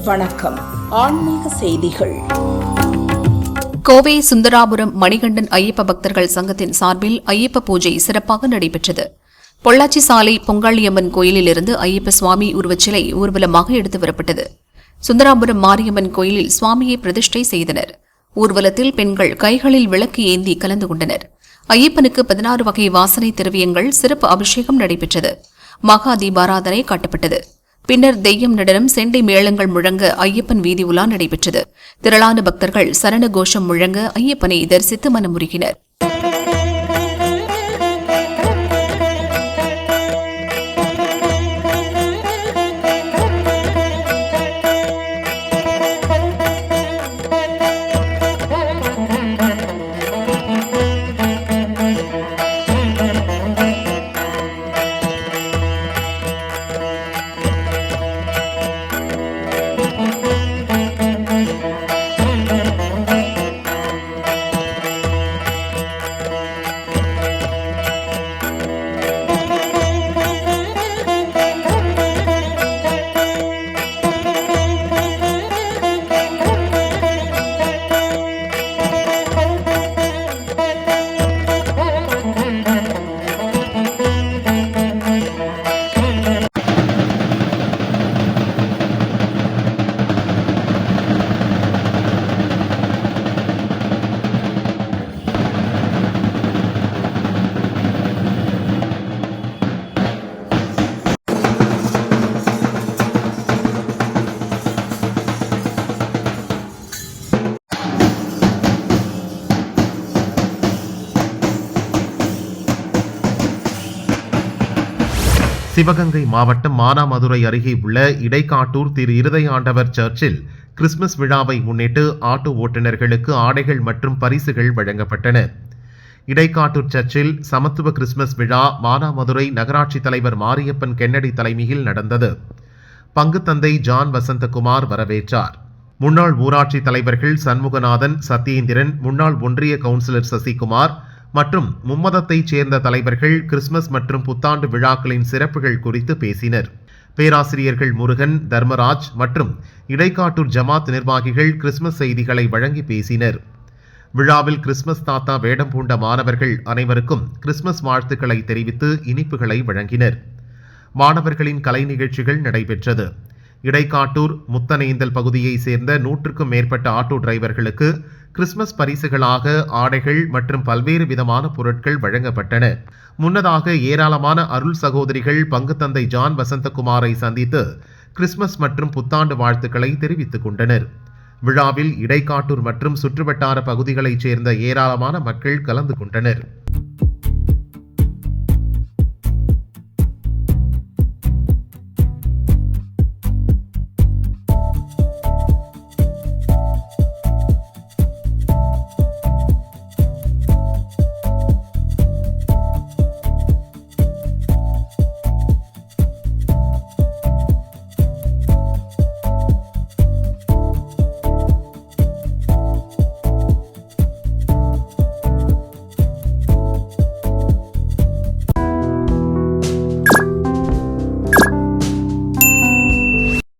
வணக்கம். ஆன்மீக செய்திகள். கோவை சுந்தராபுரம் மணிகண்டன் ஐயப்ப பக்தர்கள் சங்கத்தின் சார்பில் ஐயப்ப பூஜை சிறப்பாக நடைபெற்றது. பொள்ளாச்சி சாலை பொங்காளியம்மன் கோயிலிலிருந்து ஐயப்ப சுவாமி உருவச்சிலை ஊர்வலமாக எடுத்து வரப்பட்டது. சுந்தராபுரம் மாரியம்மன் கோயிலில் சுவாமியை பிரதிஷ்டை செய்தனர். ஊர்வலத்தில் பெண்கள் கைகளில் விளக்கு ஏந்தி கலந்து கொண்டனர். ஐயப்பனுக்கு 16 வகை வாசனை திரவியங்கள் சிறப்பு அபிஷேகம் நடைபெற்றது. மகா தீபாராதனை காட்டப்பட்டது. பின்னர் தெய்யம் நடனம், செண்டை மேளங்கள் முழங்க ஐயப்பன் வீதி உலா நடைபெற்றது. திரளான பக்தர்கள் சரண கோஷம் முழங்க ஐயப்பனை தரிசித்து மனமுருகினர். சிவகங்கை மாவட்டம் மானாமதுரை அருகே உள்ள இடைக்காட்டூர் திரு இருதயாண்டவர் சர்ச்சில் கிறிஸ்துமஸ் விழாவை முன்னிட்டு ஆட்டோ ஓட்டுநர்களுக்கு ஆடைகள் மற்றும் பரிசுகள் வழங்கப்பட்டன. இடைக்காட்டூர் சர்ச்சில் சமத்துவ கிறிஸ்துமஸ் விழா மானாமதுரை நகராட்சி தலைவர் மாரியப்பன் கென்னடி தலைமையில் நடந்தது. பங்கு தந்தை ஜான் வசந்தகுமார் வரவேற்றார். முன்னாள் ஊராட்சி தலைவர்கள் சண்முகநாதன், சத்யேந்திரன், முன்னாள் ஒன்றிய கவுன்சிலர் சசிகுமார் மற்றும் மும்மதத்தைச் சேர்ந்த தலைவர்கள் கிறிஸ்துமஸ் மற்றும் புத்தாண்டு விழாக்களின் சிறப்புகள் குறித்து பேசினர். பேராசிரியர்கள் முருகன், தர்மராஜ் மற்றும் இடைக்காட்டூர் ஜமாத் நிர்வாகிகள் கிறிஸ்துமஸ் செய்திகளை வழங்கி பேசினர். விழாவில் கிறிஸ்துமஸ் தாத்தா வேடம் பூண்ட மாணவர்கள் அனைவருக்கும் கிறிஸ்துமஸ் வாழ்த்துக்களை தெரிவித்து இனிப்புகளை வழங்கினர். மாணவர்களின் கலை நிகழ்ச்சிகள் நடைபெற்றது. இடைக்காட்டூர் முத்தனேந்தல் பகுதியைச் சேர்ந்த 100க்கும் மேற்பட்ட ஆட்டோ டிரைவர்களுக்கு கிறிஸ்துமஸ் பரிசுகளாக ஆடைகள் மற்றும் பல்வேறு விதமான பொருட்கள் வழங்கப்பட்டன. முன்னதாக ஏராளமான அருள் சகோதரிகள் பங்கு தந்தை ஜான் வசந்தகுமாரை சந்தித்து கிறிஸ்துமஸ் மற்றும் புத்தாண்டு வாழ்த்துக்களை தெரிவித்துக் கொண்டனர். விழாவில் இடைக்காட்டூர் மற்றும் சுற்றுவட்டார பகுதிகளைச் சேர்ந்த ஏராளமான மக்கள் கலந்து கொண்டனர்.